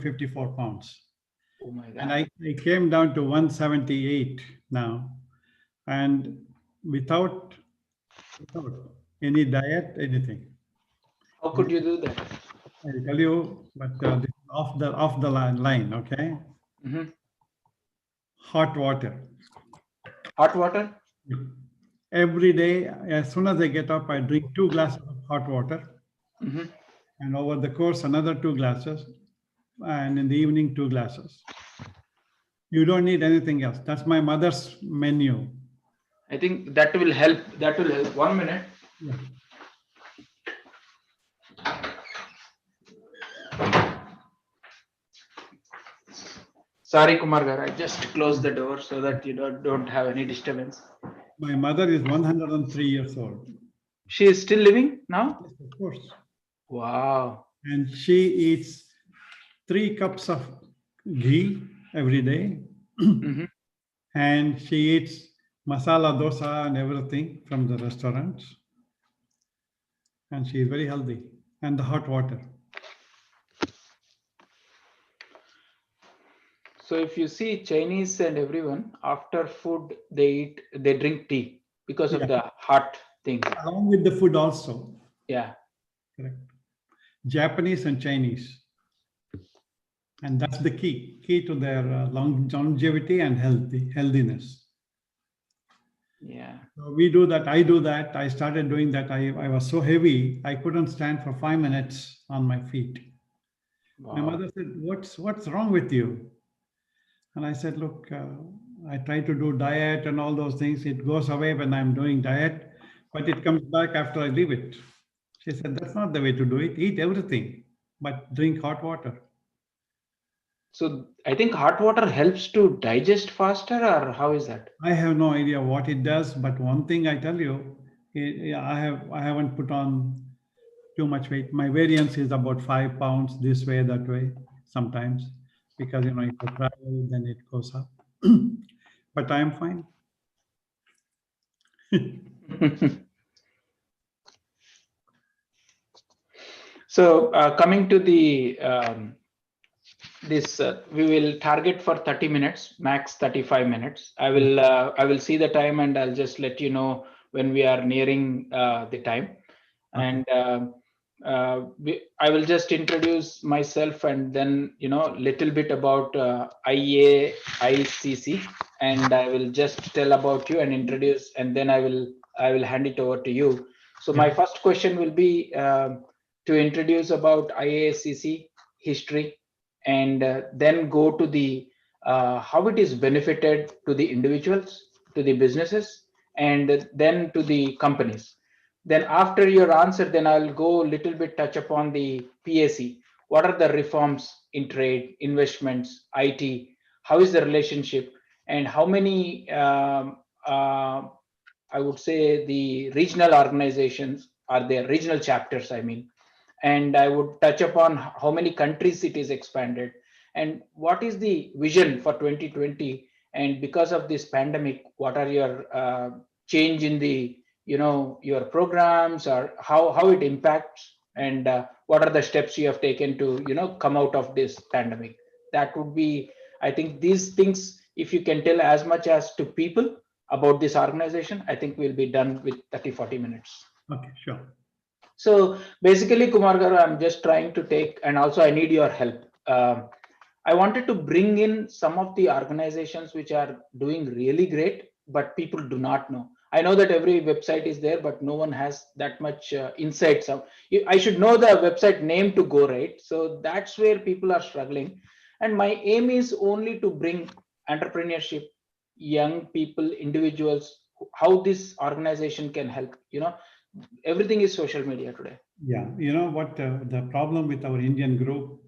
54 pounds. Oh my God. And I came down to 178 now. And without any diet, anything. How could you do that? I'll tell you, but this is off the line, okay? Mm-hmm. Hot water. Hot water? Every day, as soon as I get up, I drink 2 glasses of hot water. Mm-hmm. And over the course, another 2 glasses. And in the evening, 2 glasses. You don't need anything else. That's my mother's menu. I think that will help. That will help. 1 minute. Yeah. Sorry, Kumar Gar, I just closed the door so that you don't have any disturbance. My mother is 103 years old. She is still living now? Yes, of course. Wow. And she eats 3 cups of ghee every day. Mm-hmm. And she eats masala dosa and everything from the restaurants. And she is very healthy. And the hot water. So if you see Chinese and everyone, after food, they drink tea because of the hot thing. Along with the food also. Yeah. Correct. Japanese and Chinese. And that's the key to their longevity and healthiness. Yeah. So we do that. I do that. I started doing that. I was so heavy, I couldn't stand for 5 minutes on my feet. Wow. My mother said, what's wrong with you? And I said, look, I try to do diet and all those things. It goes away when I'm doing diet, but it comes back after I leave it. She said, that's not the way to do it. Eat everything, but drink hot water. So I think hot water helps to digest faster, or how is that? I have no idea what it does, but one thing I tell you, I haven't put on too much weight. My variance is about 5 pounds this way, that way, sometimes, because if I travel, then it goes up. But I am fine. So coming to the this we will target for 30 minutes, max 35 minutes. I will see the time and I'll just let you know when we are nearing the time. Okay. And I will just introduce myself and then little bit about Iaicc, and I will just tell about you and introduce, and then I will hand it over to you. So my first question will be to introduce about Iaicc history, and then go to the how it is benefited to the individuals, to the businesses, and then to the companies. Then after your answer, then I'll go a little bit touch upon the PAC. What are the reforms in trade, investments, IT? How is the relationship, and how many I would say the regional organizations are there, regional chapters, I mean. And I would touch upon how many countries it is expanded, and what is the vision for 2020. And because of this pandemic, what are your change in the your programs, or how it impacts, and what are the steps you have taken to come out of this pandemic? That would be, I think, these things, if you can tell as much as to people about this organization, I think we'll be done with 30-40 minutes. Okay, sure. So basically, Kumar Garu, I'm just trying to take, and also I need your help. I wanted to bring in some of the organizations which are doing really great, but people do not know. I know that every website is there, but no one has that much insight. So I should know the website name to go, right? So that's where people are struggling. And my aim is only to bring entrepreneurship, young people, individuals, how this organization can help. Everything is social media today. Yeah, you know what the problem with our Indian group,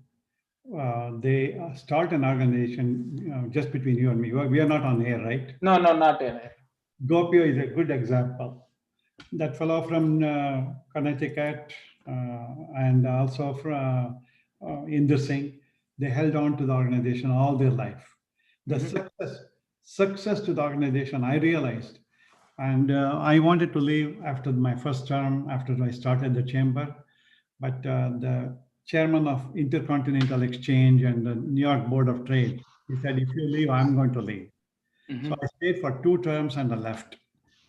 they start an organization just between you and me. We are not on air, right? No, not on air. Gopio is a good example. That fellow from Connecticut and also from Inder Singh, they held on to the organization all their life. The success to the organization, I realized. And I wanted to leave after my first term, after I started the chamber. But the chairman of Intercontinental Exchange and the New York Board of Trade. He said, if you leave, I'm going to leave. So I stayed for 2 terms and I left.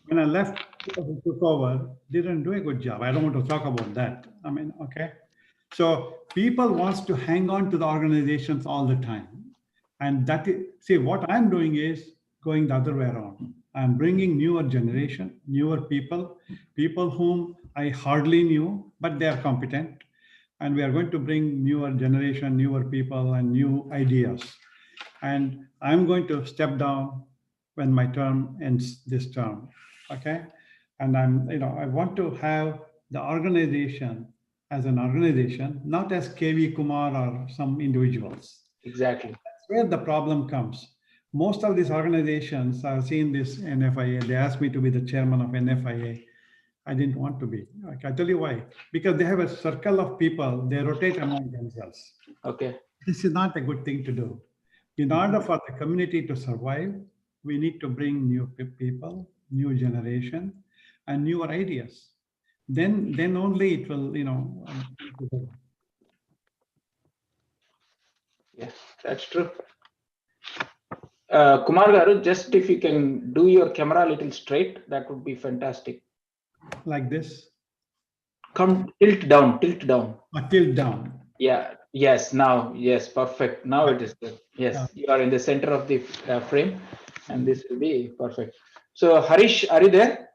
When I left, people who took over didn't do a good job. I don't want to talk about that. I mean, okay. So people wants to hang on to the organizations all the time. And that is, see, what I'm doing is going the other way around. I'm bringing newer generation, newer people, people whom I hardly knew, but they are competent. And we are going to bring newer generation, newer people, and new ideas. And I'm going to step down when my term ends this term. Okay. And I want to have the organization as an organization, not as KV Kumar or some individuals. Exactly. That's where the problem comes. Most of these organizations, I've seen this NFIA, they asked me to be the chairman of NFIA. I didn't want to be. I tell you why. Because they have a circle of people, they rotate among themselves. Okay. This is not a good thing to do. In order for the community to survive, we need to bring new people, new generation, and newer ideas. Then only it will, Yes, that's true. Kumar Garu, just if you can do your camera a little straight, that would be fantastic. Like this. Come tilt down, tilt down. Tilt down. Yeah. Yes. Now. Yes. Perfect. Now it is good. Yes. You are in the center of the frame, and this will be perfect. So Harish, are you there?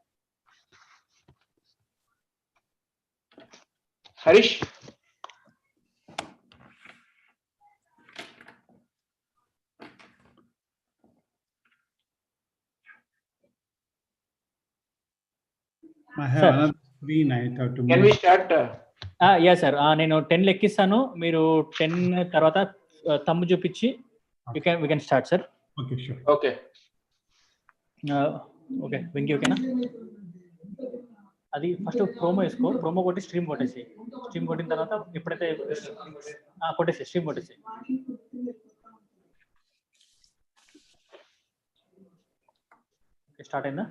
Harish. I have another screen. I have to. Can we start? Yes, sir. నేను 10 లెక్కిస్తాను. మీరు 10 తర్వాత తమ్ము చూపించి we can start, sir. Okay, sure. Okay. Okay Venky ఓకేనా? అది first promo వేసుకో, promo కొట్టి stream కొట్టేసి, stream కొట్టిన తర్వాత ఎప్పుడైతే కొట్టేసి స్ట్రీమ్ కొట్టేసి. ఓకే స్టార్ట్ అయిందా?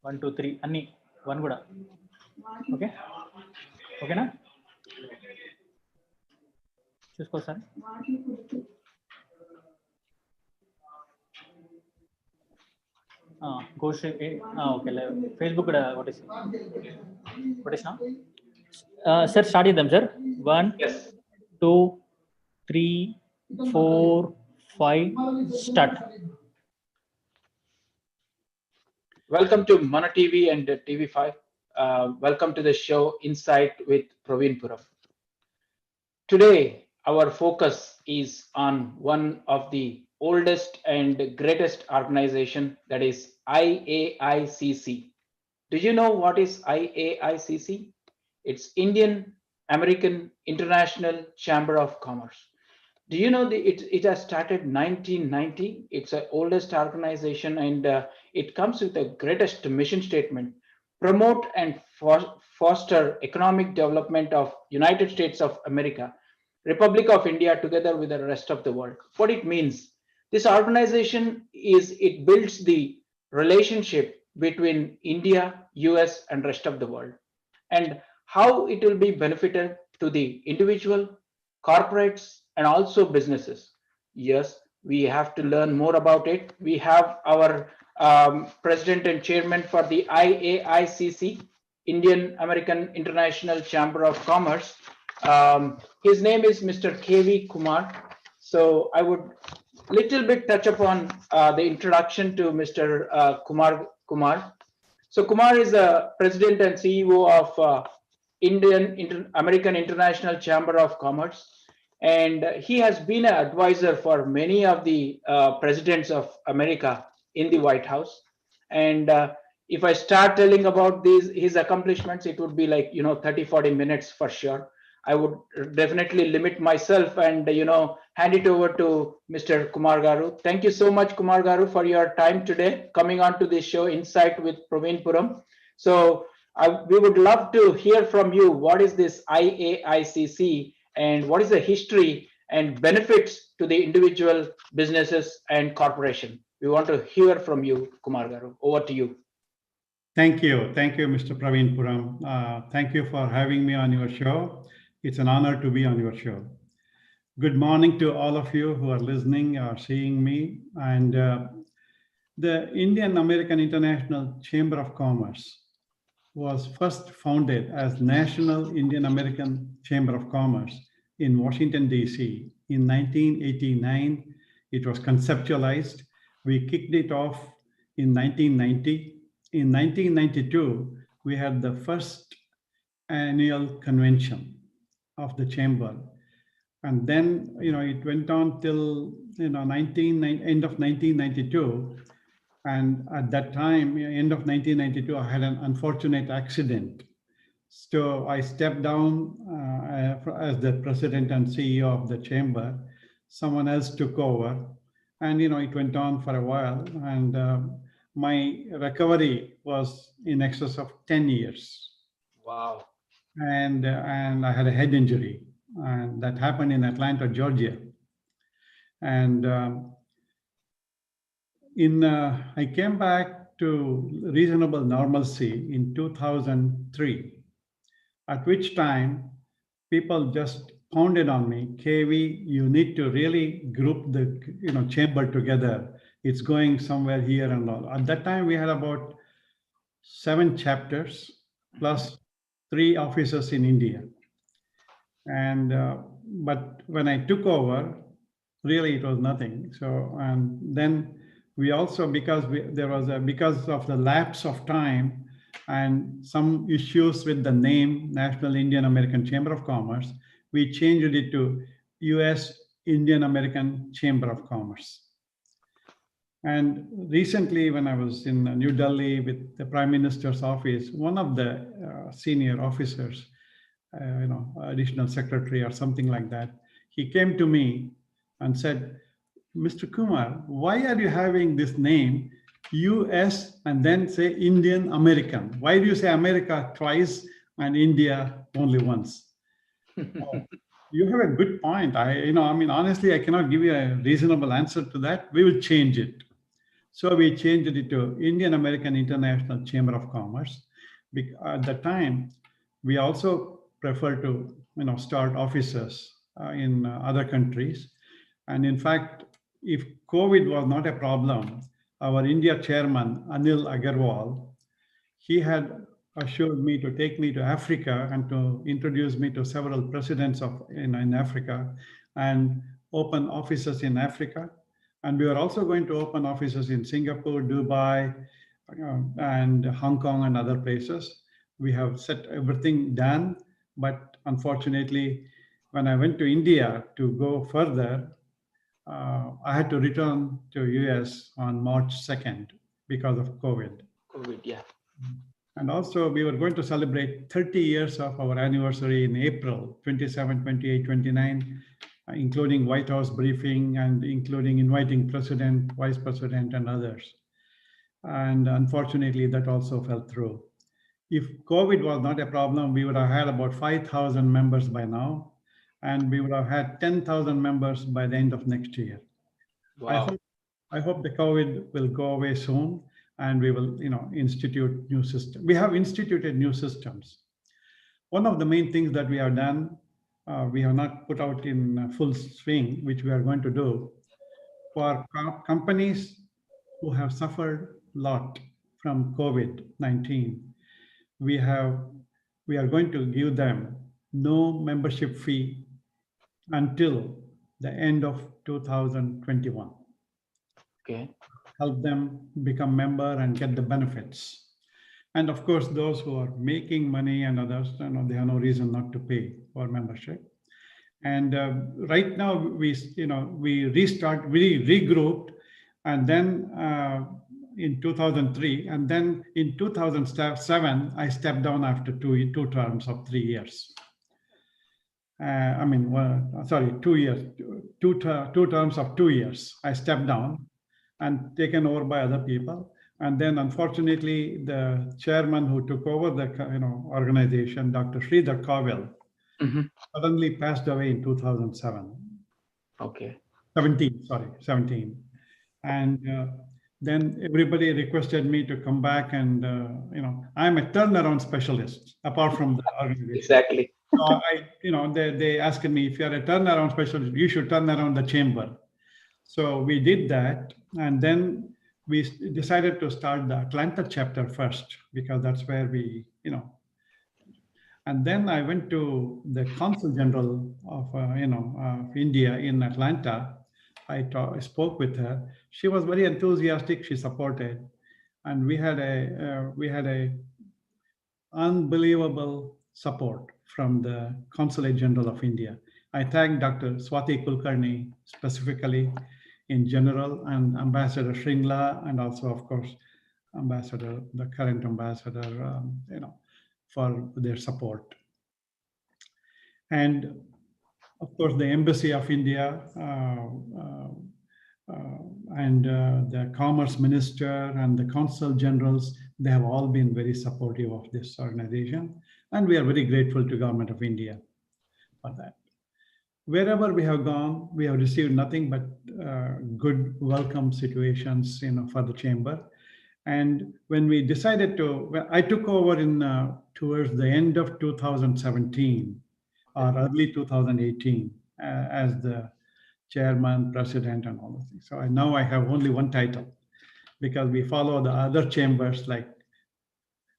1 2 3 అన్ని 1 కూడా ఓకే ఓకేనా? చూసుకో సార్. గోస్ట్ ఓకే ఫేస్బుక్ కూడా కొట్టేసిన సార్. స్టార్ట్ చేద్దాం sir. 1 2 3 4 5 start. Welcome to Mana TV and TV5. Welcome to the show Insight with Praveen Puram. Today, our focus is on one of the oldest and greatest organization, that is IAICC. Do you know what is IAICC? It's Indian American International Chamber of Commerce. Do you know it has started 1990? It's the oldest organization, and it comes with the greatest mission statement: promote and foster economic development of United States of America, Republic of India, together with the rest of the world. What it means, this organization it builds the relationship between India, US, and rest of the world, and how it will be benefited to the individual, corporates, and also businesses. Yes, we have to learn more about it. We have our president and chairman for the IAICC, Indian American International Chamber of Commerce. His name is Mr. KV Kumar. So I would little bit touch upon the introduction to Mr. Kumar. So Kumar is the president and CEO of American International Chamber of Commerce, and he has been an advisor for many of the presidents of America in the White House. And if I start telling about his accomplishments, it would be like 30-40 minutes for sure. I would definitely limit myself and hand it over to Mr. Kumar Garu. Thank you so much, Kumar Garu, for your time today coming on to this show Insight with Praveen Puram. So we would love to hear from you, what is this IAICC and what is the history and benefits to the individual businesses and corporation. We want to hear from you, Kumar Garu. Over to you. Thank you, Mr. Praveen Puram. Thank you for having me on your show. It's an honor to be on your show. Good morning to all of you who are listening or seeing me. And the Indian American International Chamber of Commerce was first founded as National Indian American Chamber of Commerce in Washington, D.C. in 1989. It was conceptualized. We kicked it off in 1990. In 1992, we had the first annual convention of the chamber. And then, it went on till, end of 1992. And at that time, end of 1992, I had an unfortunate accident. So I stepped down as the president and CEO of the chamber. Someone else took over. And, it went on for a while. And my recovery was in excess of 10 years. Wow. And I had a head injury. And that happened in Atlanta, Georgia. And I came back to reasonable normalcy in 2003, at which time people just pounded on me, KV, you need to really group the chamber together. It's going somewhere here and all. At that time, we had about 7 chapters plus 3 offices in India. And but when I took over, really it was nothing. So and then we also, because of the lapse of time and some issues with the name National Indian American Chamber of Commerce, we changed it to US Indian American Chamber of Commerce. And recently, when I was in New Delhi with the Prime Minister's office, one of the senior officers, additional secretary or something like that, he came to me and said, Mr. Kumar, why are you having this name US and then say Indian American? Why do you say America twice and India only once? You have a good point. Honestly, I cannot give you a reasonable answer to that. We will change it. So we changed it to Indian American International Chamber of Commerce. At the time, we also prefer to start offices in other countries. And in fact, if COVID was not a problem, our India chairman, Anil Agarwal, he had assured me to take me to Africa and to introduce me to several presidents in Africa and open offices in Africa. And we are also going to open offices in Singapore, Dubai, and Hong Kong and other places. We have set everything done, but unfortunately, when I went to India to go further, I had to return to US on March 2nd because of COVID. Yeah. And also we were going to celebrate 30 years of our anniversary in April, 27, 28, 29, including White House briefing and including inviting president, vice president, and others. And unfortunately, that also fell through. If COVID was not a problem, we would have had about 5,000 members by now, and we would have had 10,000 members by the end of next year. Wow. I hope the COVID will go away soon, and we will, institute new systems. We have instituted new systems. One of the main things that we have done, we have not put out in full swing, which we are going to do for companies who have suffered a lot from COVID-19. We are going to give them no membership fee until the end of 2021. Okay. Help them become member and get the benefits. And of course, those who are making money and others, they have no reason not to pay for membership. And right now, we regrouped, and then in 2003, and then in 2007, I stepped down after two terms of 3 years. 2 years, two terms of 2 years. I stepped down and taken over by other people. And then unfortunately, the chairman who took over the organization, Dr. Sridhar Kawil, suddenly passed away in 2007. Okay. 17. And then everybody requested me to come back and, I'm a turnaround specialist, apart from the organization. Exactly. So they asked me, if you're a turnaround specialist, you should turn around the chamber. So we did that, and then we decided to start the Atlanta chapter first, because that's where and then I went to the Consul General of India in Atlanta. I spoke with her. She was very enthusiastic. She supported, and we had a unbelievable support from the Consulate General of India. I thank Dr. Swati Kulkarni specifically in general, and Ambassador Shringla, and also, of course, the current ambassador, for their support. And of course, the Embassy of India and the Commerce Minister and the Consul Generals, they have all been very supportive of this organization. And we are very grateful to Government of India for that. Wherever we have gone, we have received nothing but good welcome situations, for the chamber. And when we decided I took over towards the end of 2017 or early 2018 as the chairman, president, and all those things. So now I have only one title, because we follow the other chambers, like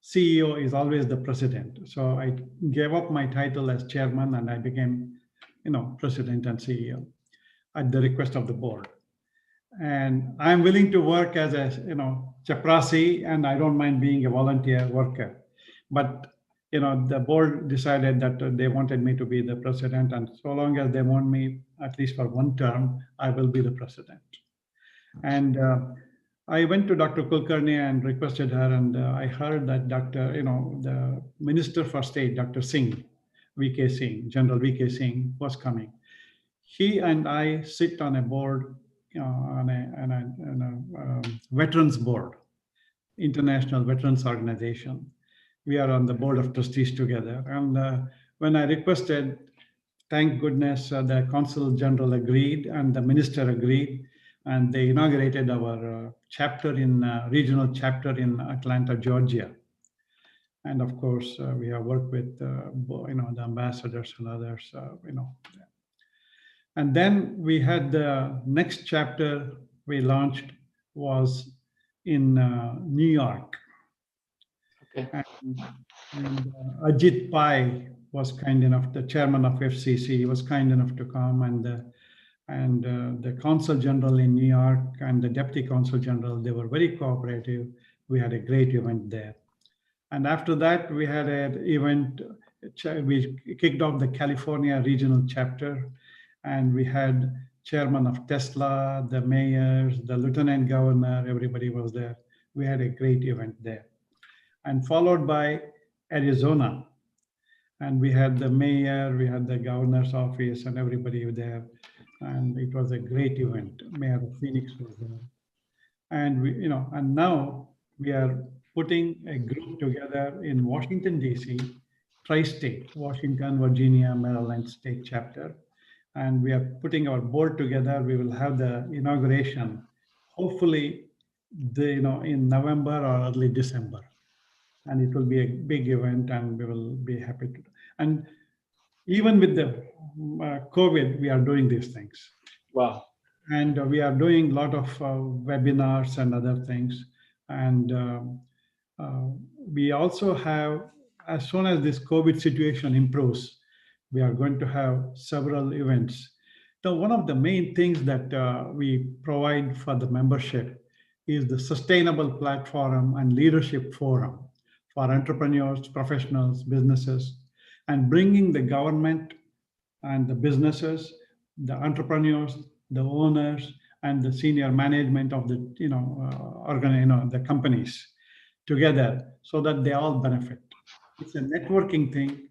CEO is always the president. So I gave up my title as chairman and I became, president and CEO at the request of the board. And I'm willing to work as a, chaprasi, and I don't mind being a volunteer worker. But, the board decided that they wanted me to be the president, and so long as they want me, at least for one term, I will be the president. And I went to Dr. Kulkarni and requested her, and I heard that the Minister for State, Dr. Singh, VK Singh, General VK Singh, was coming. He and I sit on a board, on a veterans board, International Veterans Organization. We are on the board of trustees together. And when I requested, thank goodness, the Consul General agreed and the minister agreed, and they inaugurated our regional chapter in Atlanta, Georgia. And of course, we have worked with the ambassadors and others, And then we had the next chapter we launched was in New York. Okay. And Ajit Pai was kind enough, the chairman of FCC, was kind enough to come, and the Consul General in New York and the Deputy Consul General, they were very cooperative. We had a great event there. And after that, we had an event, we kicked off the California regional chapter, and we had chairman of Tesla, the mayors, the lieutenant governor, everybody was there. We had a great event there. And followed by Arizona. And we had the mayor, we had the governor's office, and everybody there. And it was a great event. Mayor of Phoenix was there. And and now we are putting a group together in Washington, DC, tri-state, Washington, Virginia, Maryland state chapter. And we are putting our board together. We will have the inauguration, hopefully, in November or early December. And it will be a big event, and we will be happy to. And even with the COVID, we are doing these things. Wow. And we are doing a lot of webinars and other things. And we also have, as soon as this COVID situation improves, we are going to have several events. Now, one of the main things that we provide for the membership is the Sustainable Platform and Leadership Forum for entrepreneurs, professionals, businesses, and bringing the government and the businesses, the entrepreneurs, the owners, and the senior management of the the companies together, so that they all benefit. It's a networking thing,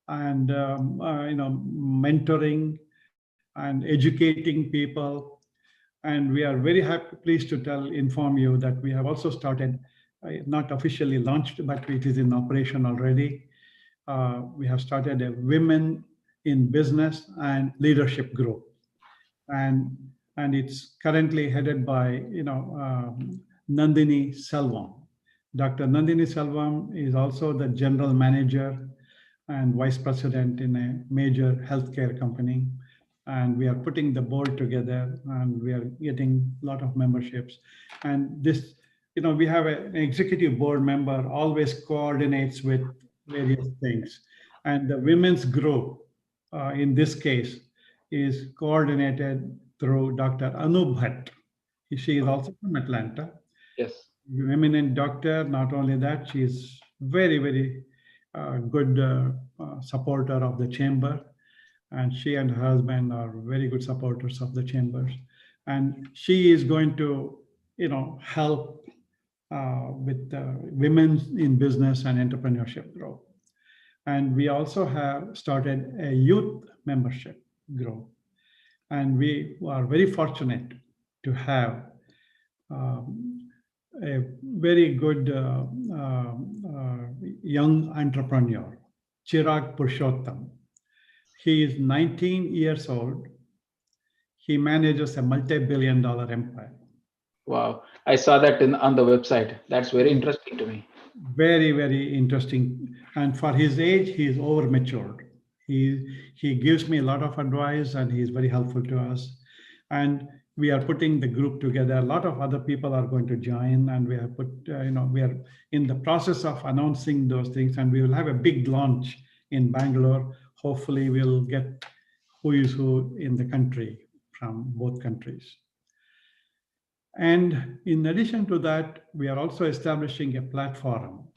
and mentoring and educating people. And we are very happy, pleased to inform you that we have also started, not officially launched, but it is in operation already. We have started a Women in Business and Leadership group, and it's currently headed by Nandini Selvam. Dr. Nandini Selvam is also the general manager and vice president in a major healthcare company. And we are putting the board together, and we are getting a lot of memberships. And this, we have an executive board member always coordinates with various things. And the women's group, in this case, is coordinated through Dr. Anu Bhatt. She is also from Atlanta. Yes. Eminent doctor. Not only that, she is very, very good supporter of the chamber. And she and her husband are very good supporters of the chambers. And she is going to, help with women in business and entrepreneurship growth. And we also have started a youth membership group. And we are very fortunate to have a very good young entrepreneur, Chirag Purushottam. He is 19 years old. He manages a multi-billion-dollar empire. Wow. I saw that on the website. That's very interesting to me. Very, very interesting. And for his age, he is over matured. He gives me a lot of advice, and he is very helpful to us. And we are putting the group together. A lot of other people are going to join, and we have put, we are in the process of announcing those things, and we will have a big launch in Bangalore. Hopefully, we'll get who is who in the country from both countries. And in addition to that, we are also establishing a platform,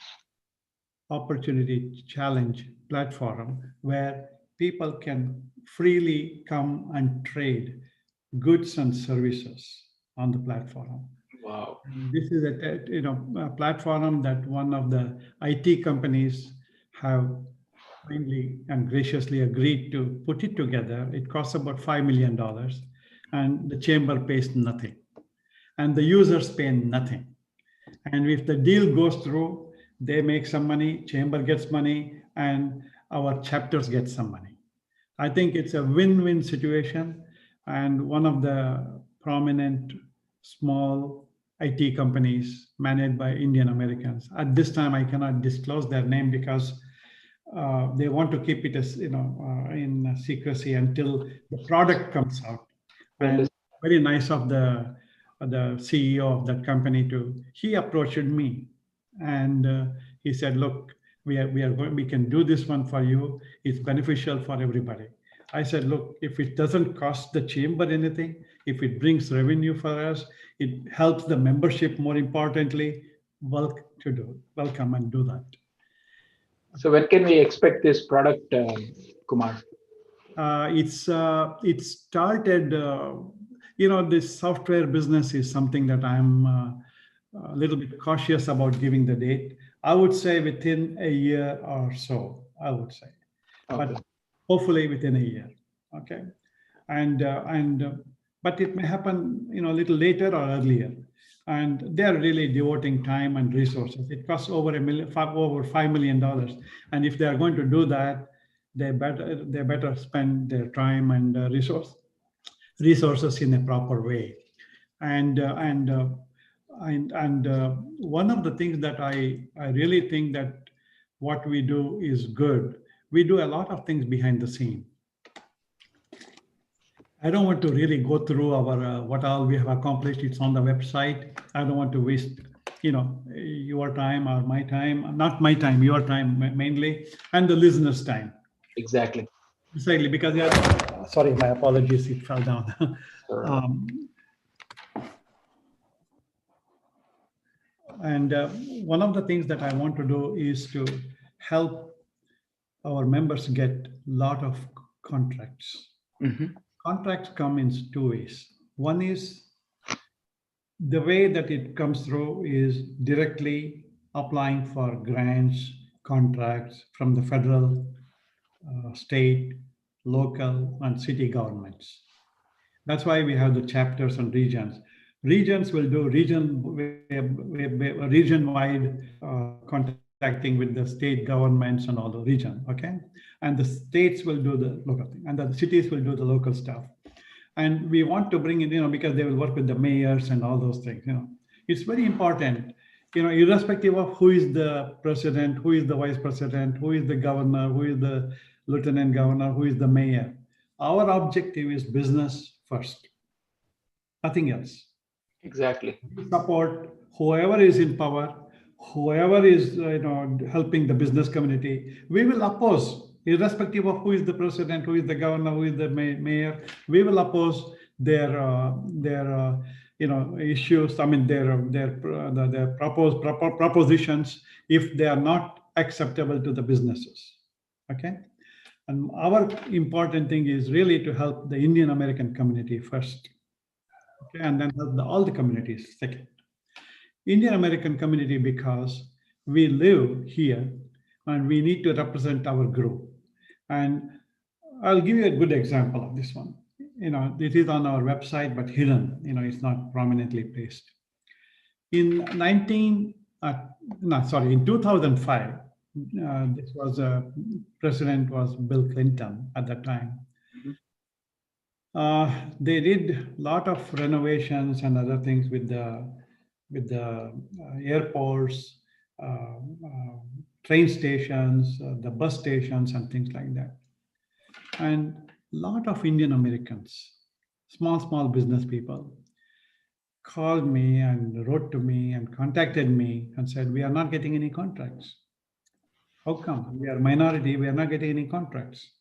opportunity challenge platform, where people can freely come and trade goods and services on the platform. Wow. This is a platform that one of the IT companies have kindly and graciously agreed to put it together. It costs about $5 million, and the chamber pays nothing, and the users pay nothing. And if the deal goes through, they make some money, chamber gets money, and our chapters get some money. I think it's a win-win situation. And one of the prominent small IT companies managed by Indian Americans. At this time, I cannot disclose their name because they want to keep it as in secrecy until the product comes out. And very nice of the CEO of that company he approached me, and he said, "Look, we can do this one for you. It's beneficial for everybody." I said, "Look, if it doesn't cost the chamber anything, if it brings revenue for us, it helps the membership more importantly, welcome and do that." So when can we expect this product, Kumar? It started, this software business is something that I'm a little bit cautious about giving the date. I would say within a year or so, I would say. Okay. But hopefully within a year, okay? But it may happen, a little later or earlier. And they're really devoting time and resources. It costs over $5 million. And if they are going to do that, they better spend their time and resources in a proper way. And one of the things that I really think that what we do is good. We do a lot of things behind the scene. I don't want to really go through our what all we have accomplished. It's on the website. I don't want to waste, your time or my time. Not my time, your time mainly, and the listeners' time. Exactly. Precisely, because sorry, my apologies. It fell down. And one of the things that I want to do is to help our members get a lot of contracts. Mm-hmm. Contracts come in two ways. One is the way that it comes through is directly applying for grants, contracts from the federal, state, local, and city governments. That's why we have the chapters and regions. Regions will do region-wide contacting with the state governments and all the region, okay? And the states will do the local thing, and the cities will do the local stuff. And we want to bring it, because they will work with the mayors and all those things, It's very important. irrespective of who is the president, who is the vice president, who is the governor, who is the lieutenant governor, who is the mayor, our objective is business first, nothing else. Exactly. Support whoever is in power, whoever is helping the business community. We will oppose, irrespective of who is the president, who is the governor, who is the mayor. We will oppose their issues. I mean their propositions if they are not acceptable to the businesses. Okay, and our important thing is really to help the Indian American community first. Okay, and then help all the communities second. Indian American community, because we live here and we need to represent our group. And I'll give you a good example of this one. It is on our website, but hidden, it's not prominently placed. In 2005, this was president was Bill Clinton at that time. They did a lot of renovations and other things with the airports, train stations, the bus stations, and things like that. And a lot of Indian Americans, small business people, called me and wrote to me and contacted me and said, we are not getting any contracts. How come? We are minority, we are not getting any contracts.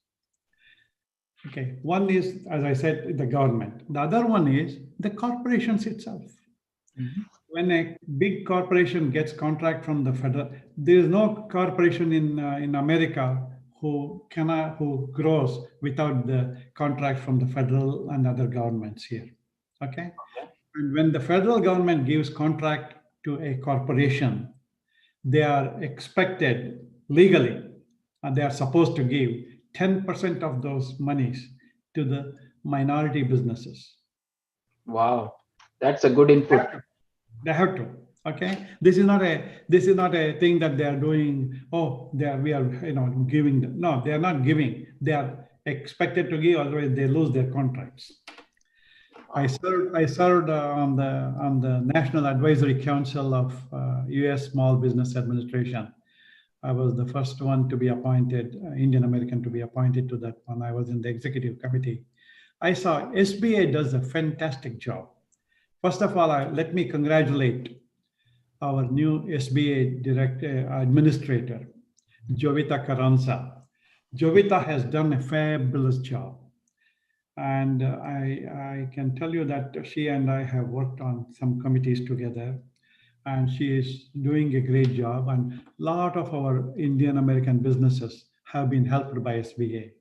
Okay, one is, as I said, the government. The other one is the corporations itself. Mm-hmm. When a big corporation gets contract from the federal, there is no corporation in America who grows without the contract from the federal and other governments here. Okay, and when the federal government gives contract to a corporation, they are expected legally, and they are supposed to give 10% of those monies to the minority businesses. Wow, that's a good input. They have to. Okay, this is not a thing that they are doing. Oh, we are giving them. No, they are not giving. They are expected to give, otherwise they lose their contracts. I served on the National Advisory Council of U.S. Small Business Administration. I was the first one to be appointed, Indian American to be appointed to that one. I was in the executive committee. I saw SBA does a fantastic job. First of all, let me congratulate our new SBA administrator, Jovita Carranza. Jovita has done a fabulous job. And I can tell you that she and I have worked on some committees together. And she is doing a great job. And a lot of our Indian American businesses have been helped by SBA.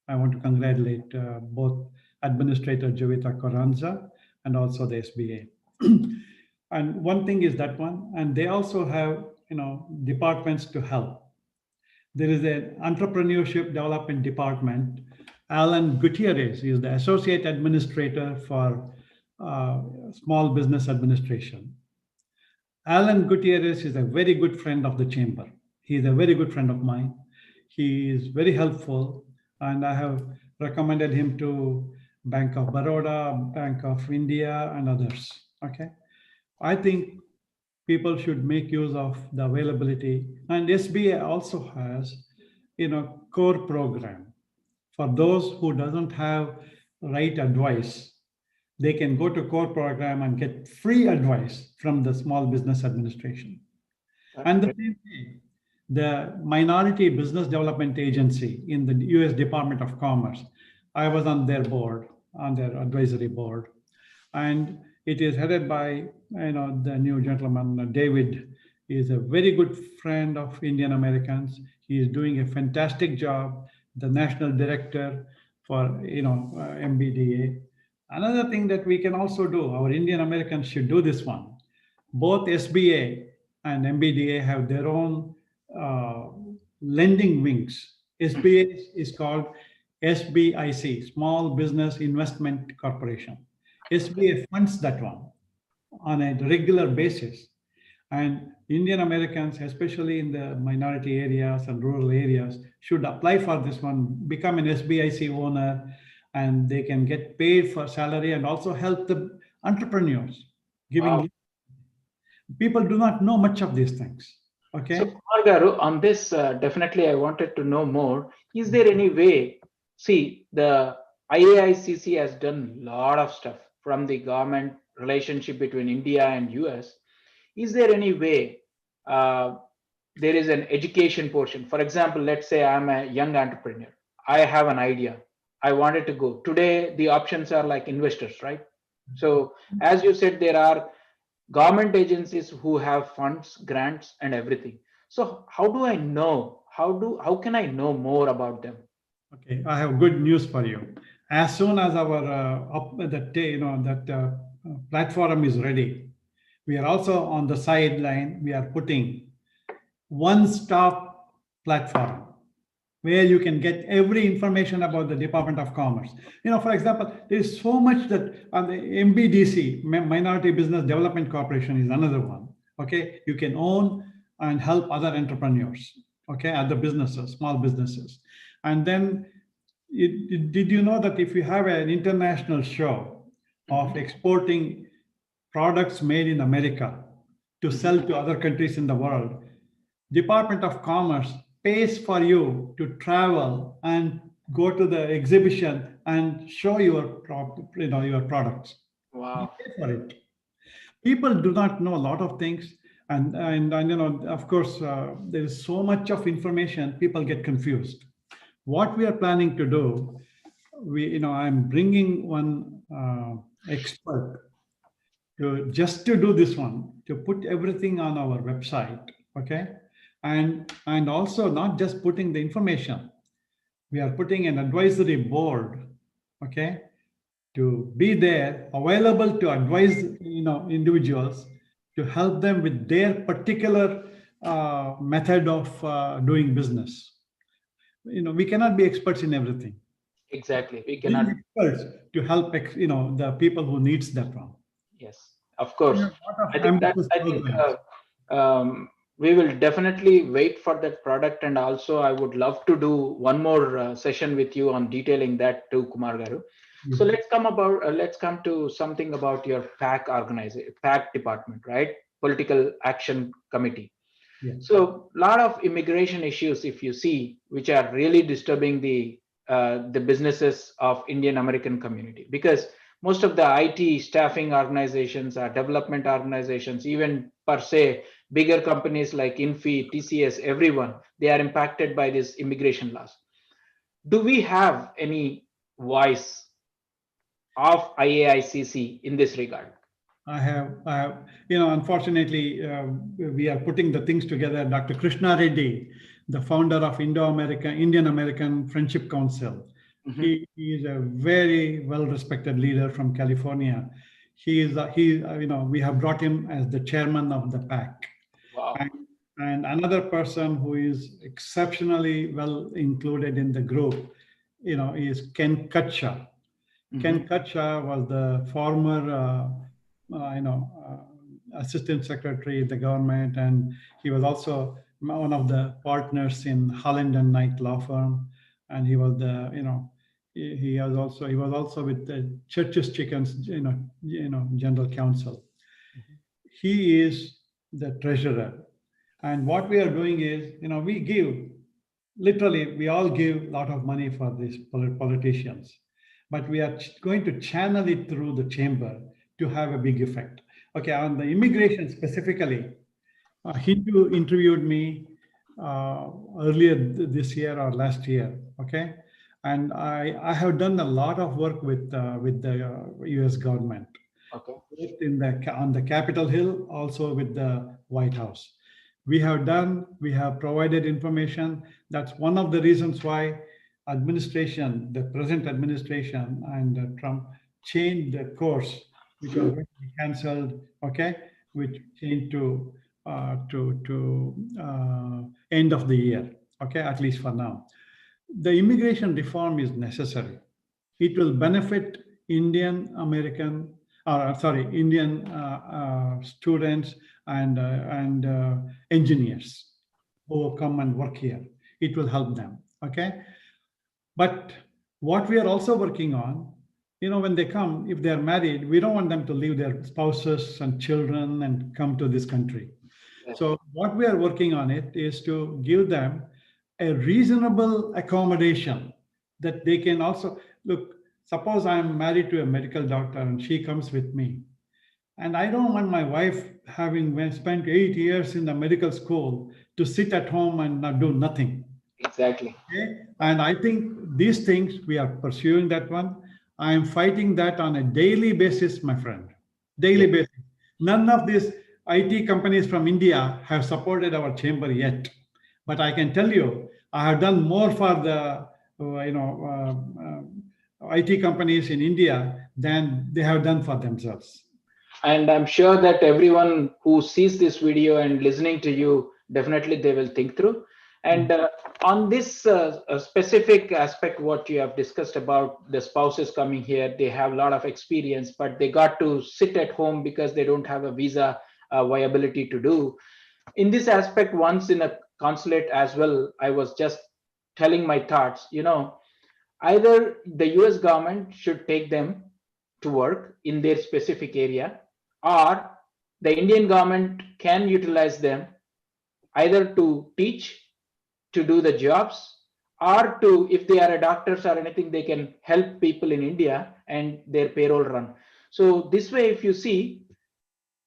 I want to congratulate both Administrator Jovita Carranza and also the SBA. And one thing is that one, and they also have departments to help. There is an entrepreneurship development department. Alan Gutierrez is the associate administrator for small business administration. Alan Gutierrez is a very good friend of the chamber. He is a very good friend of mine. He is very helpful, and I have recommended him to Bank of Baroda, Bank of India, and others. Okay, I think people should make use of the availability. And SBA also has, core program for those who doesn't have right advice. They can go to core program and get free advice from the Small Business Administration. And the same thing, the Minority Business Development Agency in the US Department of Commerce. I was on their board, on their advisory board. And it is headed by the new gentleman, David. He is a very good friend of Indian Americans. He is doing a fantastic job, the national director for MBDA. Another thing that we can also do, our Indian Americans should do this one. Both SBA and MBDA have their own lending wings. SBA is called SBIC, Small Business Investment Corporation. SBA funds that one on a regular basis. And Indian Americans, especially in the minority areas and rural areas, should apply for this one, become an SBIC owner, and they can get paid for salary and also help the entrepreneurs, giving. Wow. People do not know much of these things. Okay. So, Kumar Garu, on this, definitely I wanted to know more. Is there any way? See, the IAICC has done a lot of stuff from the government relationship between India and US. Is there any way there is an education portion? For example, let's say I'm a young entrepreneur. I have an idea. I wanted to go. Today, the options are like investors, right? So, as you said, there are government agencies who have funds, grants, and everything. So how do I know? How can I know more about them? Okay, I have good news for you. As soon as our platform is ready, we are also on the sideline. We are putting one-stop platform where you can get every information about the Department of Commerce. For example, there is so much that on the MBDC, Minority Business Development Corporation, is another one. Okay, you can own and help other entrepreneurs. Okay, other businesses, small businesses, and then did you know that if you have an international show of exporting products made in America to sell to other countries in the world, Department of Commerce pays for you to travel and go to the exhibition and show your products. You Wow. pay for it. People do not know a lot of things, and of course, there is so much of information. People get confused. What we are planning to do, I'm bringing one expert to do this one, to put everything on our website. Okay. And also not just putting the information, we are putting an advisory board, okay, to be there, available to advise individuals, to help them with their particular method of doing business. We cannot be experts in everything. Exactly. We Bring cannot. experts to help the people who needs that one. Yes, of course. There are a lot I of think that ambitious I think programs. we will definitely wait for that product, and also I would love to do one more session with you on detailing that too, Kumar Garu. So Yeah. let's come to something about your PAC organization, PAC department, right? Political Action Committee. Yeah. So a lot of immigration issues, if you see, which are really disturbing the businesses of Indian American community, because most of the IT staffing organizations are development organizations, even per se, bigger companies like Infi, TCS, everyone, they are impacted by this immigration laws. Do we have any voice of IAICC in this regard? I have, unfortunately, we are putting the things together. Dr. Krishna Reddy, the founder of Indian American Friendship Council, he is a very well-respected leader from California. We have brought him as the chairman of the PAC. Wow. And another person who is exceptionally well included in the group, is Ken Kutcha. Ken Kutcha was the former, assistant secretary in the government, and he was also one of the partners in Holland and Knight law firm, and he was he was also with the Church's Chickens, general counsel. He is the treasurer, and what we are doing is, we all give a lot of money for these politicians, but we are going to channel it through the chamber to have a big effect. Okay, on the immigration specifically, Hindu interviewed me earlier this year or last year. Okay, and I have done a lot of work with the U.S. government. Okay. Both on the Capitol Hill, also with the White House. We have provided information. That's one of the reasons why the present administration and Trump changed the course, which was going to be canceled, okay, which changed to end of the year, okay, at least for now. The immigration reform is necessary. It will benefit Indian students and engineers who come and work here. It will help them. Okay, but what we are also working on when they come, if they're married, we don't want them to leave their spouses and children and come to this country. Yes. So what we are working on it is to give them a reasonable accommodation that they can also look. Suppose I'm married to a medical doctor and she comes with me. And I don't want my wife, having spent 8 years in the medical school, to sit at home and not do nothing. Exactly. Okay? And I think these things, we are pursuing that one. I am fighting that on a daily basis, my friend. Daily basis. None of these IT companies from India have supported our chamber yet. But I can tell you, I have done more for the IT companies in India than they have done for themselves. And I'm sure that everyone who sees this video and listening to you, definitely they will think through. And on this specific aspect, what you have discussed about the spouses coming here, they have a lot of experience, but they got to sit at home because they don't have a visa viability to do. In this aspect, once in a consulate as well, I was just telling my thoughts, either the US government should take them to work in their specific area, or the Indian government can utilize them either to teach, to do the jobs, or to, if they are doctors or anything, they can help people in India and their payroll run. So this way, if you see,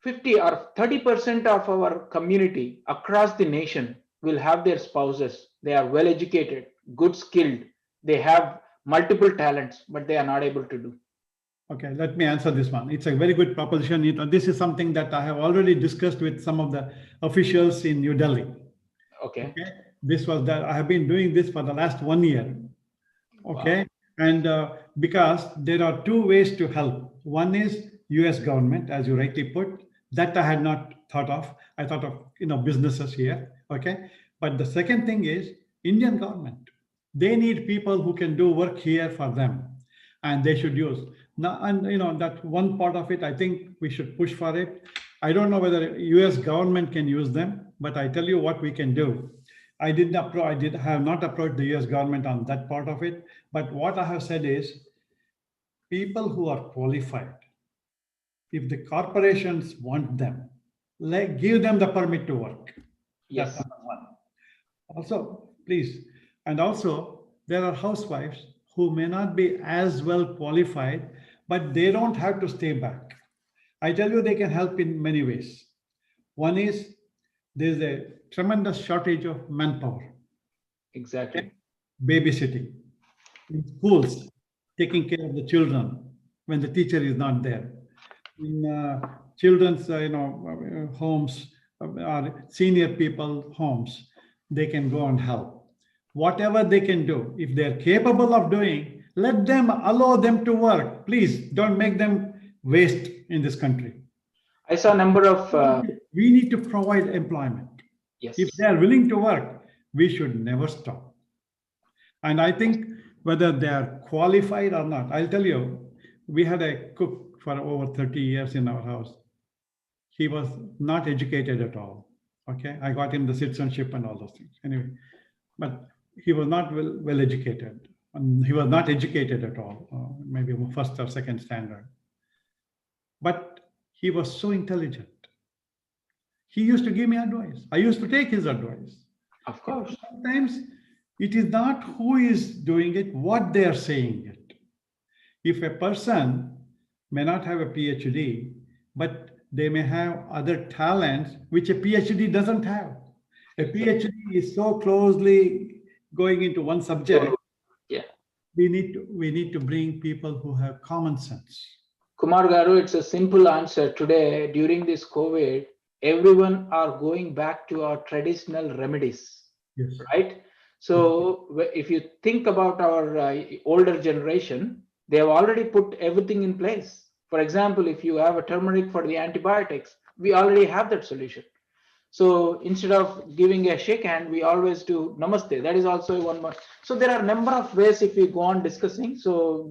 50 or 30% of our community across the nation will have their spouses. They are well educated, good skilled, they have multiple talents, but they are not able to do. Okay, let me answer this one. It's a very good proposition. This is something that I have already discussed with some of the officials in New Delhi. Okay. This was that I have been doing this for the last 1 year. Okay. Wow. And because there are two ways to help. One is US government, as you rightly put, that I had not thought of. I thought of, businesses here. Okay. But the second thing is Indian government. They need people who can do work here for them, and they should use. Now, and that one part of it, I think we should push for it. I don't know whether US government can use them, but I tell you what we can do. I have not approached the US government on that part of it, but what I have said is people who are qualified, if the corporations want them, give them the permit to work. Yes. That's number one. Also, please, and also there are housewives who may not be as well qualified, but they don't have to stay back. I tell you, they can help in many ways. One is there's a tremendous shortage of manpower. Exactly. Babysitting in schools, taking care of the children when the teacher is not there. In children's homes or senior people homes, they can go and help. Whatever they can do, if they're capable of doing, allow them to work. Please don't make them waste in this country. I saw a number of. We need to provide employment. Yes. If they are willing to work, we should never stop. And I think whether they are qualified or not, I'll tell you, we had a cook for over 30 years in our house. He was not educated at all. Okay, I got him the citizenship and all those things. Anyway, but he was not well educated. And he was not educated at all, maybe first or second standard. But he was so intelligent. He used to give me advice. I used to take his advice. Of course. Sometimes it is not who is doing it, what they are saying it. If a person may not have a PhD, but they may have other talents which a PhD doesn't have. A PhD is so closely going into one subject. Yeah. We need to bring people who have common sense. Kumar Garu, it's a simple answer. Today, during this COVID, everyone are going back to our traditional remedies. Yes. Right? So if you think about our older generation, they have already put everything in place. For example, if you have a turmeric for the antibiotics, we already have that solution. So instead of giving a shake hand, we always do namaste. That is also one more. So there are a number of ways if we go on discussing. So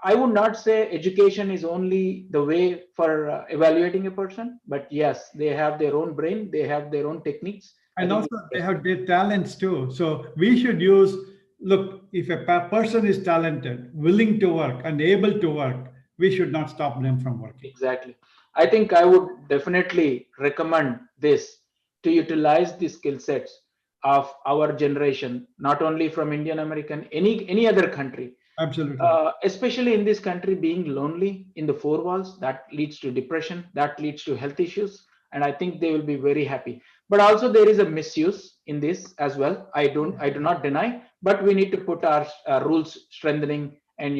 I would not say education is only the way for evaluating a person, but yes, they have their own brain, they have their own techniques. And also they have their talents too. So we should use look, if a person is talented, willing to work, and able to work, we should not stop them from working. Exactly. I think I would definitely recommend this to utilize the skill sets of our generation, not only from Indian American, any other country. Absolutely. Especially in this country, being lonely in the four walls, that leads to depression, that leads to health issues, and I think they will be very happy. But also there is a misuse in this as well. I do not deny, but we need to put our rules strengthening, and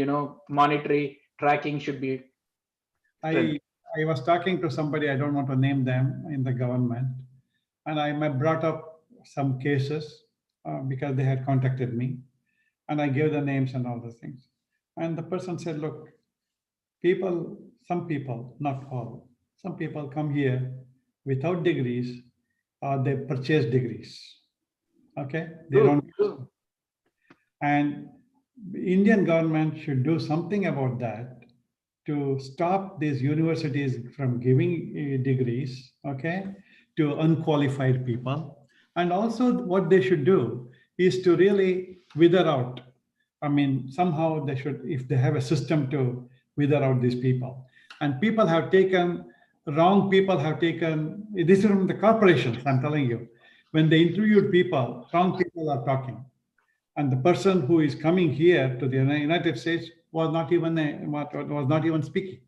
monetary tracking should be strengthened. I was talking to somebody, I don't want to name them, in the government, and I brought up some cases because they had contacted me, and I gave the names and all those things. And the person said, look, some people, not all, some people come here without degrees, or they purchase degrees. Okay? They don't. True. And the Indian government should do something about that to stop these universities from giving degrees, okay, to unqualified people. And also what they should do is to really wither out. I mean, somehow they should, if they have a system to wither out these people. And wrong people have taken, this is from the corporations, I'm telling you. When they interviewed people, wrong people are talking. And the person who is coming here to the United States was not even speaking.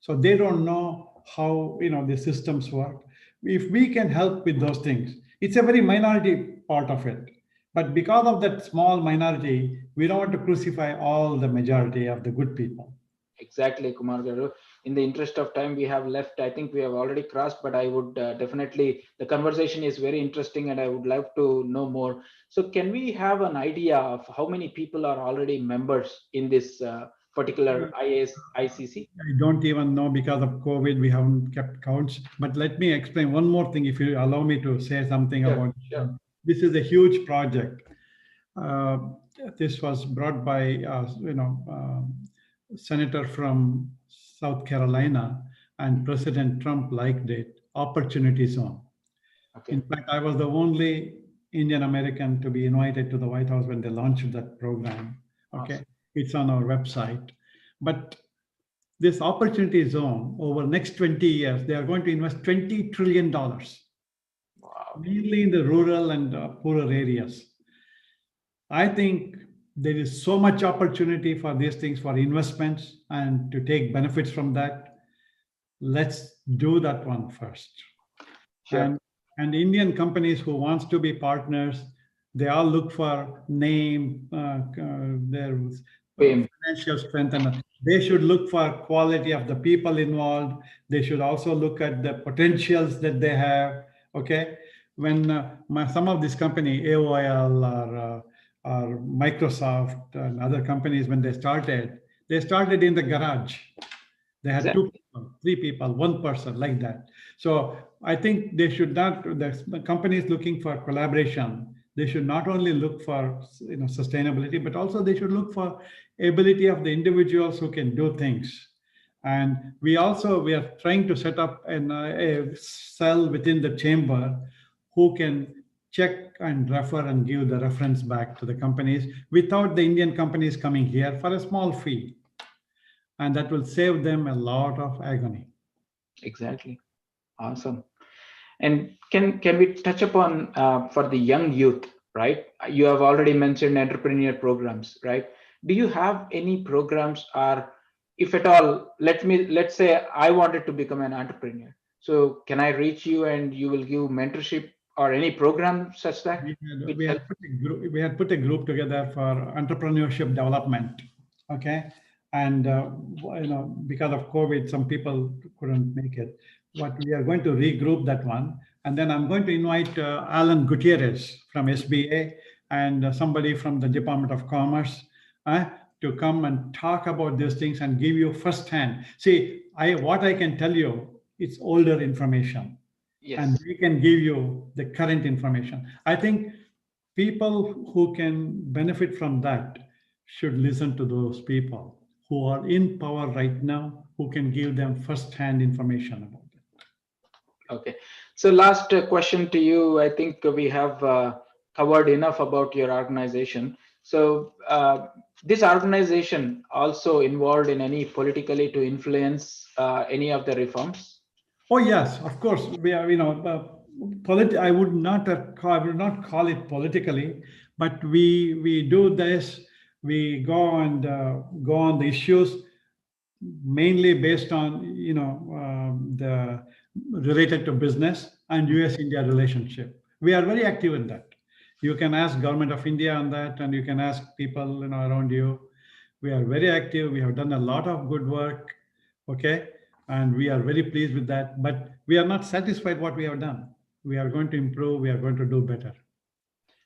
So they don't know how the systems work. If we can help with those things, it's a very minority part of it. But because of that small minority, we don't want to crucify all the majority of the good people. Exactly, Kumar Garu. In the interest of time, we have left. I think we have already crossed, but I would definitely, the conversation is very interesting and I would love to know more. So can we have an idea of how many people are already members in this particular ICC? I don't even know, because of COVID, we haven't kept counts. But let me explain one more thing, if you allow me to say something about it. Sure. This is a huge project. This was brought by, senator from South Carolina, and President Trump liked it, Opportunity Zone. Okay. In fact, I was the only Indian American to be invited to the White House when they launched that program. Okay, Awesome. It's on our website. But this Opportunity Zone, over next 20 years, they are going to invest $20 trillion, Wow. mainly in the rural and poorer areas. I think there is so much opportunity for these things, for investments, and to take benefits from that. Let's do that one first. Sure. And Indian companies who wants to be partners, they all look for name, their financial strength, and they should look for quality of the people involved. They should also look at the potentials that they have. Okay, when some of this company, AOL or Microsoft and other companies, when they started in the garage. They had Exactly. 2 people, 3 people, 1 person, like that. So I think they should not, the companies looking for collaboration, they should not only look for sustainability, but also they should look for ability of the individuals who can do things. And we are trying to set up a cell within the chamber who can check and refer and give the reference back to the companies without the Indian companies coming here for a small fee. And that will save them a lot of agony. Exactly. Awesome. And can we touch upon for the young youth, right? You have already mentioned entrepreneur programs, right? Do you have any programs, or if at all, let's say I wanted to become an entrepreneur. So can I reach you and you will give mentorship or any program such that? We had put a group together for entrepreneurship development. Okay. And because of COVID, some people couldn't make it. But we are going to regroup that one. And then I'm going to invite Alan Gutierrez from SBA and somebody from the Department of Commerce to come and talk about these things and give you firsthand. See, what I can tell you, it's older information. Yes. And we can give you the current information. I think people who can benefit from that should listen to those people who are in power right now, who can give them first-hand information about it. Okay. So last question to you. I think we have covered enough about your organization. So this organization also involved in any politically to influence any of the reforms? Oh yes, of course. We are, I would not call it politically, but we do this. We go on the issues mainly based on the related to business and US-India relationship. We are very active in that. You can ask government of India on that, and you can ask people around you. We are very active. We have done a lot of good work. Okay, and we are very pleased with that. But we are not satisfied what we have done. We are going to improve. We are going to do better.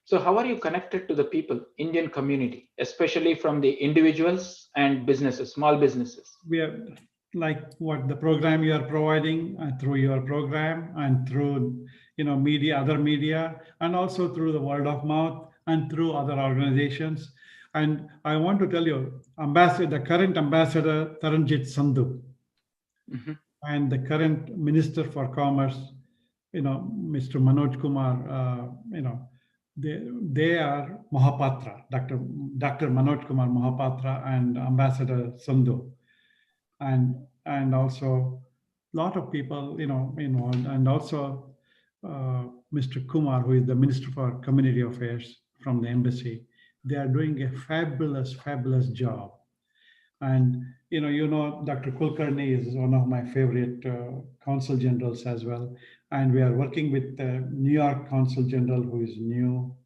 So how are you connected to the people, Indian community, especially from the individuals and businesses, small businesses? We are like what the program you are providing through your program and through media, other media, and also through the word of mouth and through other organizations. And I want to tell you, the current ambassador Taranjit Sandhu, Mhm. and the current Minister for Commerce, Mr. Manoj Kumar, they are Mahapatra, Dr. Manoj Kumar Mahapatra and Ambassador Sandhu, and also a lot of people, involved, and also Mr. Kumar, who is the Minister for Community Affairs from the embassy. They are doing a fabulous, fabulous job. And Dr. Kulkarni is one of my favorite consul generals as well. And we are working with the New York Consul General, who is new,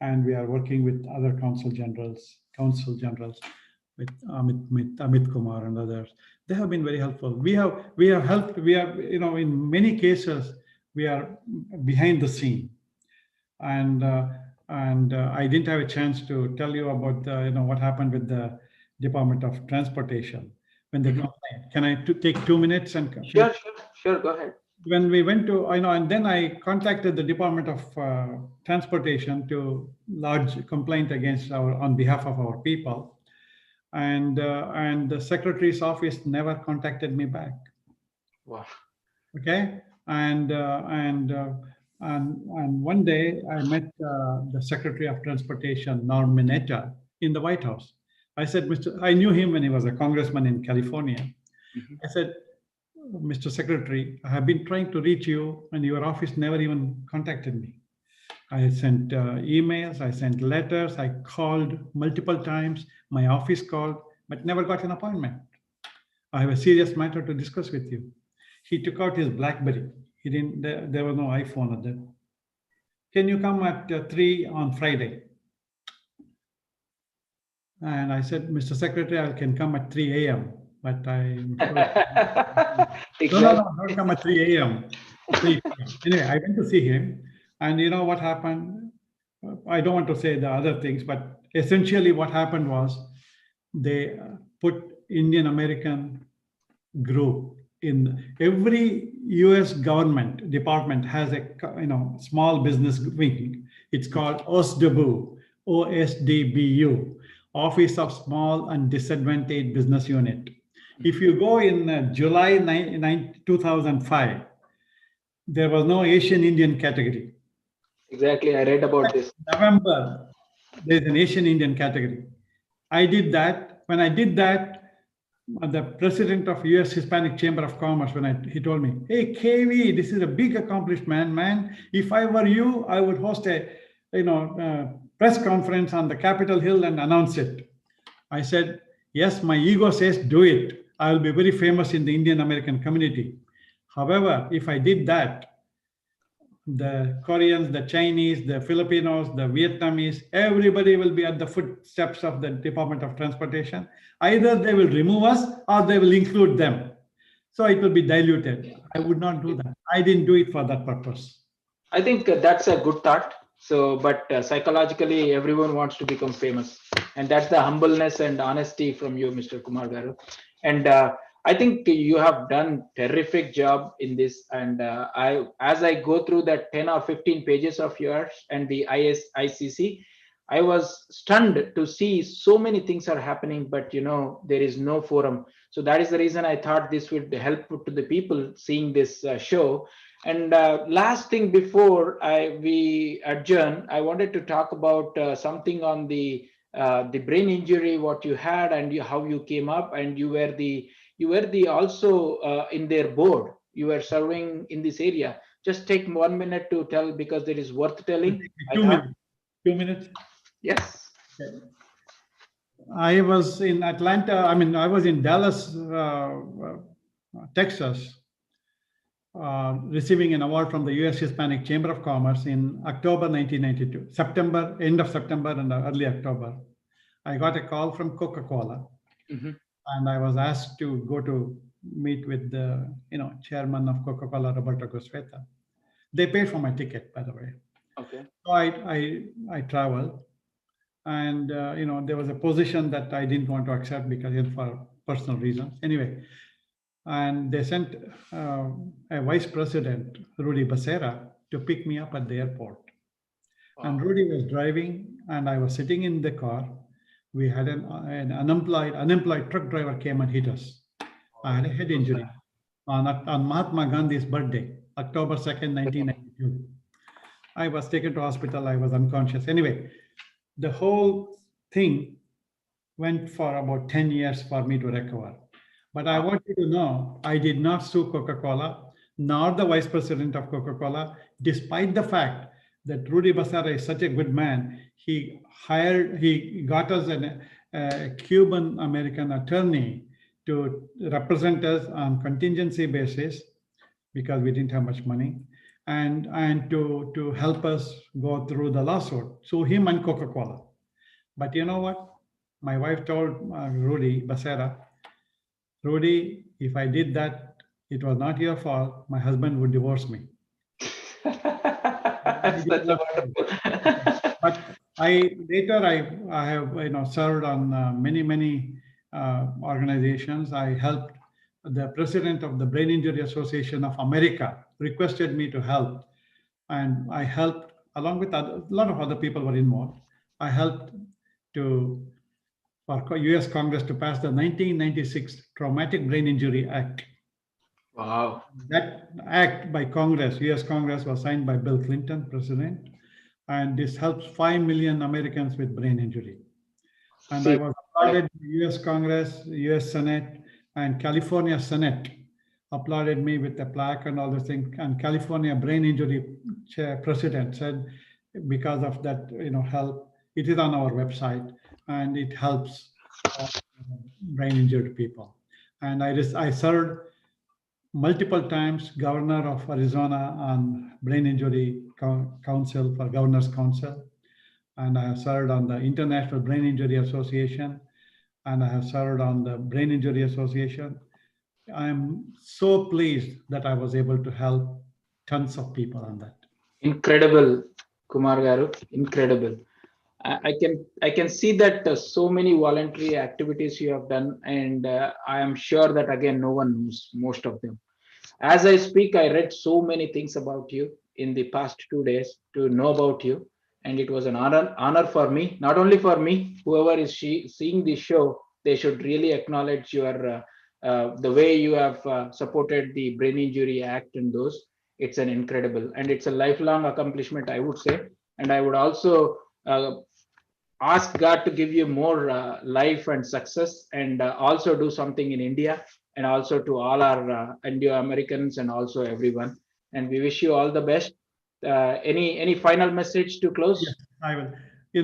and we are working with other consul generals with Amit Kumar and others. They have been very helpful. We have helped. We are in many cases we are behind the scene, and I didn't have a chance to tell you about what happened with the Department of Transportation when they complained. Can I take 2 minutes and Sure, go ahead. when we went to and then I contacted the Department of Transportation to lodge a complaint against on behalf of our people, and the secretary's office never contacted me back. Wow. Okay, and one day I met the Secretary of Transportation, Norm Mineta, in the White House. I said, I knew him when he was a congressman in California. Mhm. I said, Mr. Secretary, I have been trying to reach you and your office never even contacted me. I sent emails, I sent letters, I called multiple times, my office called, but never got an appointment. I have a serious matter to discuss with you. He took out his BlackBerry. He didn't. There was no iPhone at that. Can you come at 3 on Friday? And I said, Mr. Secretary, I can come at 3 a.m. But no, don't come at 3 a.m. Anyway, I went to see him, and you know what happened? I don't want to say the other things, but essentially what happened was they put Indian American group in every US government department has a small business wing. It's called OSDBU, Office of Small and Disadvantaged Business Unit. If you go in July 2005, there was no Asian Indian category. Exactly, I read about this. November, there's an Asian Indian category. I did that. When I did that, the president of US Hispanic Chamber of Commerce, he told me, hey, KV, this is a big accomplishment, man. If I were you, I would host a press conference on the Capitol Hill and announce it. I said, yes, my ego says do it. I will be very famous in the Indian American community. However, if I did that, the Koreans, the Chinese, the Filipinos, the Vietnamese, everybody will be at the footsteps of the Department of Transportation. Either they will remove us or they will include them. So it will be diluted. I would not do that. I didn't do it for that purpose. I think that's a good thought. So, but psychologically, everyone wants to become famous. And that's the humbleness and honesty from you, Mr. Kumar Garu. And I think you have done terrific job in this. And as I go through that 10 or 15 pages of yours and the ICC, I was stunned to see so many things are happening, but there is no forum. So that is the reason I thought this would help to the people seeing this show. And last thing before we adjourn, I wanted to talk about something on the the brain injury, what you had, and how you came up, and you were the also in their board. You were serving in this area. Just take 1 minute to tell, because it is worth telling. I Two thought, minutes. 2 minutes. yes. Okay. I was in Atlanta. I mean, I was in Dallas, Texas, receiving an award from the U.S. Hispanic Chamber of Commerce in October 1992, September, end of September and early October. I got a call from Coca-Cola, Mhm. and I was asked to go to meet with the chairman of Coca-Cola, Roberto Gosweta. They paid for my ticket, by the way. Okay. So I traveled, and there was a position that I didn't want to accept because for personal reasons. Anyway, and they sent a vice president, Rudy Becerra, to pick me up at the airport. And Wow. Rudy was driving, and I was sitting in the car. We had an unemployed truck driver came and hit us. I had a head injury on Mahatma Gandhi's birthday, October 2nd, 1992. I was taken to hospital. I was unconscious. Anyway, the whole thing went for about 10 years for me to recover. But I want you to know, I did not sue Coca-Cola, nor the vice president of Coca-Cola, despite the fact that Rudy Becerra is such a good man. He got us a Cuban American attorney to represent us on contingency basis because we didn't have much money, and to help us go through the lawsuit. So him and Coca-Cola. But you know what? My wife told Rudy Becerra, Rudy, if I did that, it was not your fault. My husband would divorce me. That's wonderful. But I have served on many organizations. I helped the president of the Brain Injury Association of America requested me to help, and I helped along with a lot of other people were involved. I helped for U.S. Congress to pass the 1996 Traumatic Brain Injury Act. Wow. That act by Congress, U.S. Congress, was signed by Bill Clinton, president, and this helps 5 million Americans with brain injury. And I was applauded by U.S. Congress, U.S. Senate, and California Senate applauded me with a plaque and all those things. And California Brain Injury President said, because of that, help, it is on our website, and it helps brain injured people. And I served multiple times governor of Arizona on brain injury council for Governors Council, and I have served on the International Brain Injury Association, and I have served on the Brain Injury Association. I'm so pleased that I was able to help tons of people on that. Incredible, Kumar Garu. Incredible. I can see that so many voluntary activities you have done, and I am sure that again no one knows most of them. As I speak, I read so many things about you in the past 2 days to know about you, and it was an honor for me. Not only for me, whoever is seeing this show, they should really acknowledge your the way you have supported the Brain Injury Act and those. It's an incredible, and it's a lifelong accomplishment, I would say. And I would also ask God to give you more life and success, and also do something in India, and also to all our Indo-Americans and also everyone. And we wish you all the best. Any final message to close? Yes, I will.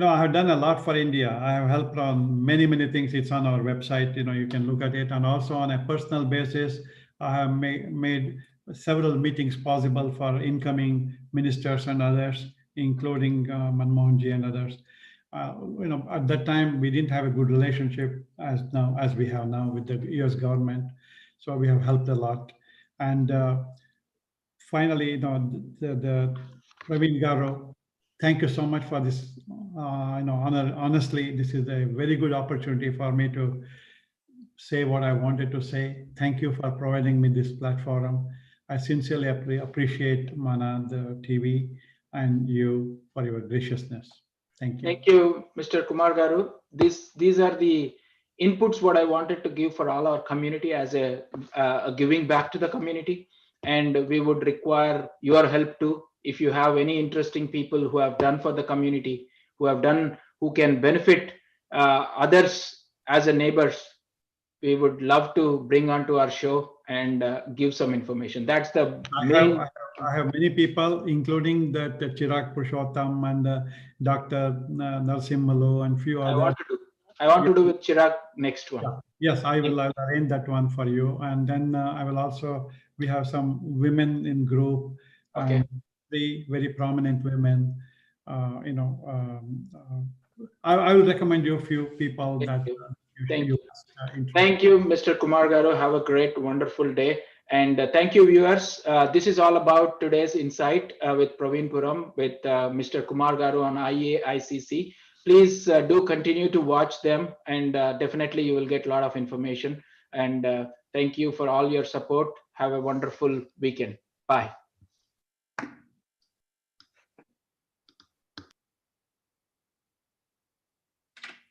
I have done a lot for India. I have helped on many things. It's on our website. You can look at it. And also on a personal basis, I have made several meetings possible for incoming ministers and others, including Manmohan Ji and others. At that time, we didn't have a good relationship as we have now with the U.S. government. So we have helped a lot. And finally, the Praveen Garu, thank you so much for this honor. Honestly, this is a very good opportunity for me to say what I wanted to say. Thank you for providing me this platform. I sincerely appreciate Mana, the TV, and you for your graciousness. Thank you. Thank you, Mr. Kumar Garu. These are the inputs what I wanted to give for all our community as a giving back to the community, and we would require your help too. If you have any interesting people who have done for the community, who can benefit others as a neighbors, we would love to bring onto our show and give some information. That's the main. I have many people, including the Chirag Purushottam and Dr. Narsim Malu and few I others. want to do with Chirag next one. Yeah. Yes, I'll arrange that one for you. And then I will also, we have some women in group, Okay. three very prominent women. I will recommend you a few people that Thank you, Mr. Kumar Garu. Have a great, wonderful day. And thank you, viewers. This is all about today's insight with Praveen Puram, with Mr. Kumar Garu on IAICC. Please do continue to watch them, and definitely you will get a lot of information. And thank you for all your support. Have a wonderful weekend. Bye.